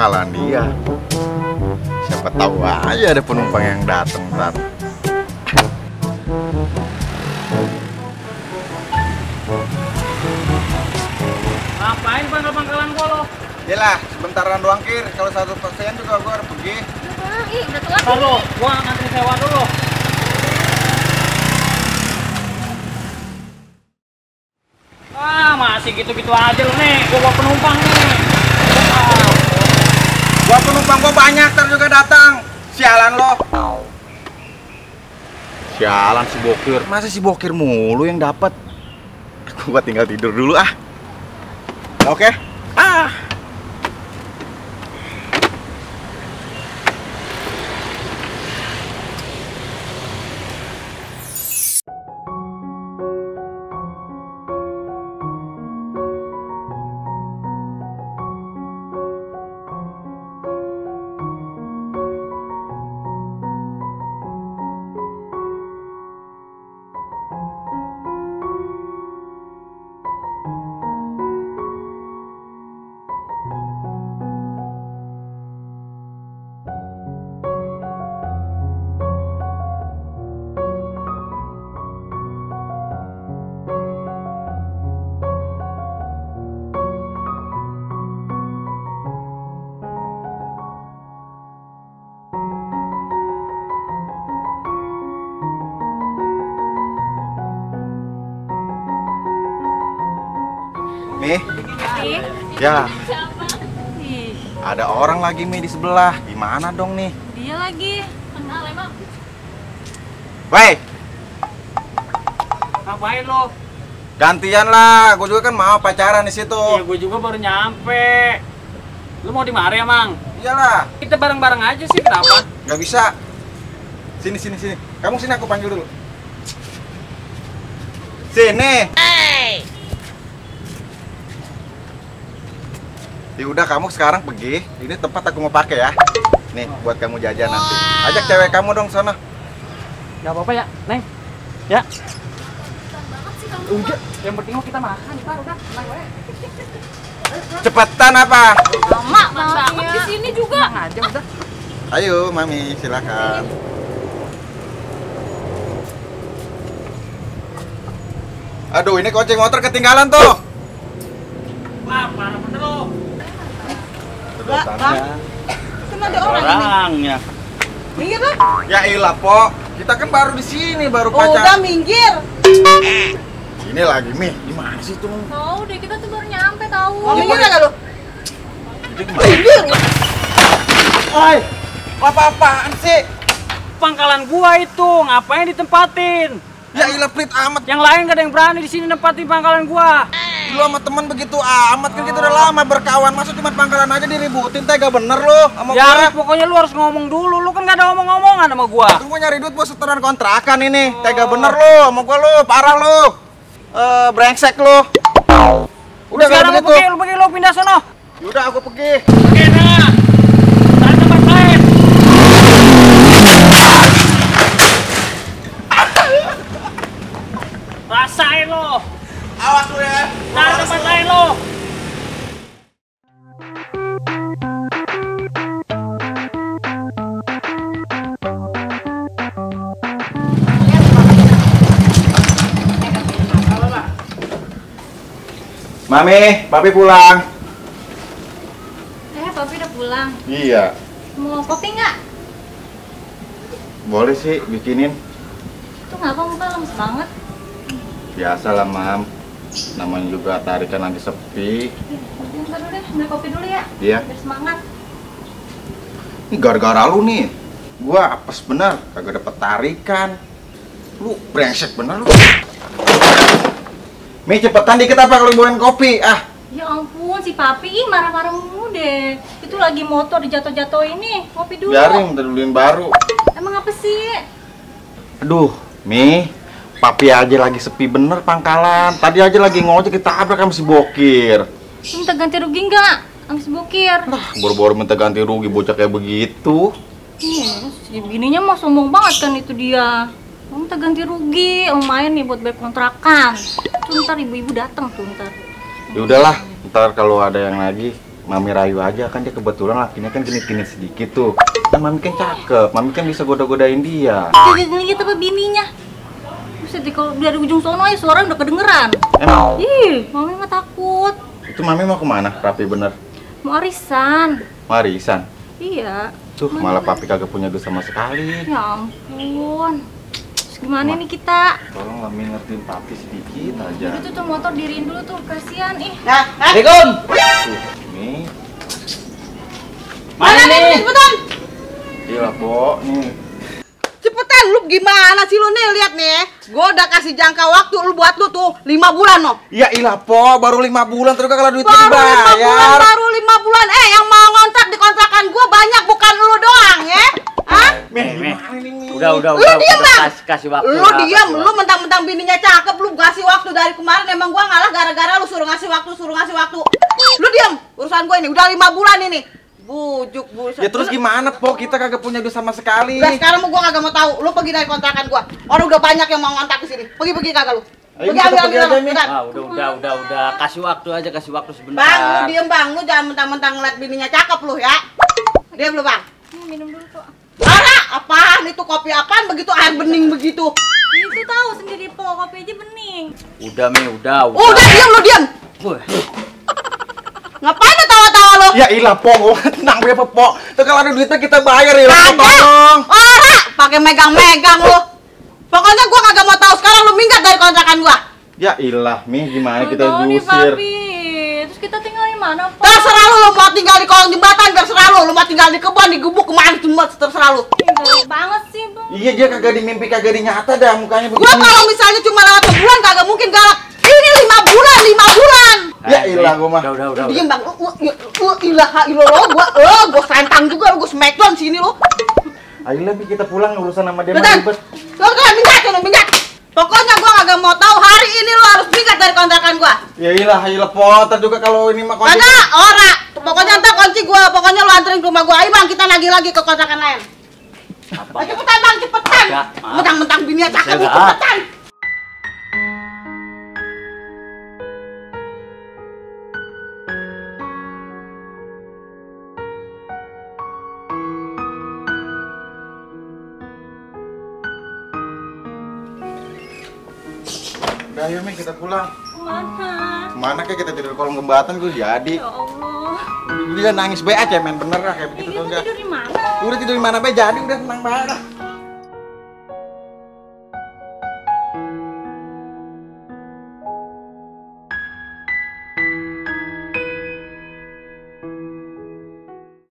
pangkalan dia. Siapa tahu aja ada penumpang yang datang ntar. Ngapain pangkalan gua lo? Yalah, sebentaran doang Kir. Kalau 1% juga gua harus pergi. Ih, udah telat. Ntar lo, gua ngantri sewa dulu. Ah, masih gitu-gitu aja lo nih. Gua bawa penumpang nih. Gua penumpang gua banyak, ntar juga datang. Sialan lo. Sialan si Bokir. Masa si Bokir mulu yang dapat? Gua tinggal tidur dulu ah. Oke. Ah. Mi, ya, Ih, ada orang lagi Mi di sebelah. Gimana dong nih? dia lagi. Kenal emang. Woi, Ngapain lo? gantian lah. Gue juga kan mau pacaran di situ. Iya, gua juga baru nyampe. Lu mau di mana emang? Iyalah, Kita bareng-bareng aja sih, kenapa? nggak bisa. Sini, sini, sini. Kamu sini, aku panggil dulu. Sini. Ya udah, kamu sekarang pergi. Ini tempat aku mau pakai ya. Nih, buat kamu jajan nanti. Ajak cewek kamu dong sana. Gak apa-apa ya, Neng. Ya. Banget sih kamu. Enggak, yang penting kita makan, ntar udah, tenang we. Cepetan apa? Lama banget di sini juga. Tenang aja udah. Ayo, Mami, silakan. Aduh, ini kunci motor ketinggalan tuh. Wah, parah bener lo. Sedotannya. Kan ada orang ini. Orangnya. Minggir lah. Ya ilah, Po. Kita kan baru di sini, baru Udah pacaran. minggir. Ini lagi, Mi. Gimana sih tuh? Tahu deh, kita tuh baru nyampe tahu. Mau minggir enggak lu? Itu gimana? Minggir. Hai, apa-apaan sih? Pangkalan gua itu, ngapain ditempatin? Ya ilah, pelit amat. Yang lain gak ada yang berani di sini nempatin pangkalan gua. Lu sama temen begitu amat, kan kita udah lama berkawan. Masa cuma pangkalan aja diributin, tega bener lu sama Ya harus, gua. pokoknya lu harus ngomong dulu. Lu kan gak ada omong-omongan sama gua. Gua nyari duit buat setoran kontrakan ini. Tega bener lu sama gua lu, parah lu. Brengsek lu. Udah Sekarang kalau lu begitu. pergi, lu pindah sono. Yaudah, aku pergi. Oke, dah. Cari tempat lain. Rasain lo. Awas lu ya. Cari tempat lain lo. Mami, Papi pulang. Papi udah pulang. Iya, Mau kopi nggak? boleh sih bikinin. Tuh ngapa muka lemes banget? Biasalah, Mam. Namanya juga tarikan lagi sepi. Ntar dulu deh, beli kopi dulu ya. Iya. Biar semangat. Ini gara-gara lu nih. Gua apes bener, kagak dapet tarikan. Lu brengsek bener lu. Mi, cepetan dikit apa kalau bawain kopi? Ah, Ya ampun, si Papi ih marah-marah mulu deh. Itu lagi motor dijatuh-jatuh ini. Kopi dulu. biarin, udah duluin baru. Emang apa sih? Aduh, Mi, Papi aja lagi sepi bener pangkalan. Tadi aja lagi ngojek ditabrak sama si Bokir. Minta ganti rugi nggak? Sama si Bokir. Lah, boro-boro minta ganti rugi bocah kayak begitu. Iya, si begininya mah sombong banget kan itu dia. Mau minta ganti rugi, lumayan nih buat bayar kontrakan. Tuh ntar ibu-ibu datang tuh ntar. Ya udahlah, ntar kalau ada yang lagi Mami rayu aja, kan dia kebetulan lakinya kan genit-genit sedikit tuh. Kan Mami kan cakep, Mami kan bisa goda-godain dia. Jadi gitu apa bininya? Buset, kalau dari ujung sono aja suara udah kedengeran. Emang? Ih, Mami mah takut. Itu Mami mau kemana? Rapi bener. Mau arisan. Marisan. Iya. Tuh, malah papi kagak punya duit sama sekali. Ya ampun. Terus gimana nih kita? Tolong Mami ngertiin papi sedikit aja. Itu tuh motor diriin dulu tuh, kasihan ih. Nah, Assalamualaikum. Tuh, nih. Mana nih? cepetan. Iya, Bo, nih. Cepetan, lu gimana sih lu nih, lihat nih. Gue udah kasih jangka waktu lu buat lu tuh 5 bulan no. Ya ilah, Po, baru 5 bulan terus kalau duitnya Baru 5 bulan, dibayar. baru 5 bulan. Yang mau ngontrak di kontrakan gue banyak, bukan lu doang ya. Hah? Meh. Gimana ini? Udah, Lu diem, Bang. kasih waktu. Lu lah, diam, kasih lu mentang-mentang bininya cakep, lu kasih waktu dari kemarin. Emang gua ngalah gara-gara lu suruh ngasih waktu. Lu diam, urusan gue ini udah 5 bulan ini. Bujuk buset. Ya terus gimana, Po? Kita kagak punya duit sama sekali. Udah sekarang gua kagak mau tahu. Lu pergi dari kontrakan gua. Orang udah banyak yang mau ngontak ke sini. Pergi kagak lu? Ayo, kita pergi aja, Mi. Bentar. Ah, udah. Kasih waktu aja, kasih waktu sebentar. Bang, lu diem Bang. Lu jangan mentang-mentang ngeliat bininya cakep lu ya. Diam lu Bang. Minum dulu kok. Ara, apaan itu kopi apaan begitu air bening begitu? Itu tahu sendiri po, kopi aja bening. Udah, Mi, udah. Udah diam lu diam. Wah, Ngapain lu tawa-tawa lu? Ya ilah, Po, tenang berapa, Po? Tuh kalau ada duitnya kita bayar ya, Po, Kagak. tolong. Ora, pakai megang-megang lu. Pokoknya gua kagak mau tahu sekarang lu minggat dari kontrakan gua. Ya ilah, Mi, gimana kita Tahu nih diusir? papi. Terus kita tinggal di mana po? Terserah lu mau tinggal di kolong jembatan, terserah lu mau tinggal di kebun, di gubuk kemana cuma terserah lu. Galak banget sih bang. Iya, dia kagak di mimpi, kagak di nyata dah mukanya Gua begitu. kalau misalnya cuma lewat sebulan kagak mungkin galak. Ini 5 bulan, 5 bulan. Ya ilah, gua mah. Udah. Diem Bang, ilaha illallah, gua sentang juga lu, gua smackdown sini lu. Ayolah, Mi, kita pulang, urusan sama dia mah Betul. ribet. Lu minggat. Pokoknya gua kagak mau tahu hari ini lu harus minggat dari kontrakan gua. Ya ilah, Po, ntar juga kalau ini mah kunci. Kagak, ora. Pokoknya ntar kunci gua, pokoknya lu anterin ke rumah gua. Ayo Bang, kita lagi ke kontrakan lain. Apa? Ayo cepetan Bang, cepetan. Kagak, maaf. Mentang-mentang bininya cakep, Kagak. cepetan. Udah, ayo, Mi, kita pulang. Mana? Kemana kayak kita tidur di kolong jembatan gue jadi. Ya Allah. Dia nangis be aja, men, bener lah kayak begitu Ini tuh tuh udah. tidur di mana? Udah tidur di mana be jadi, udah tenang banget.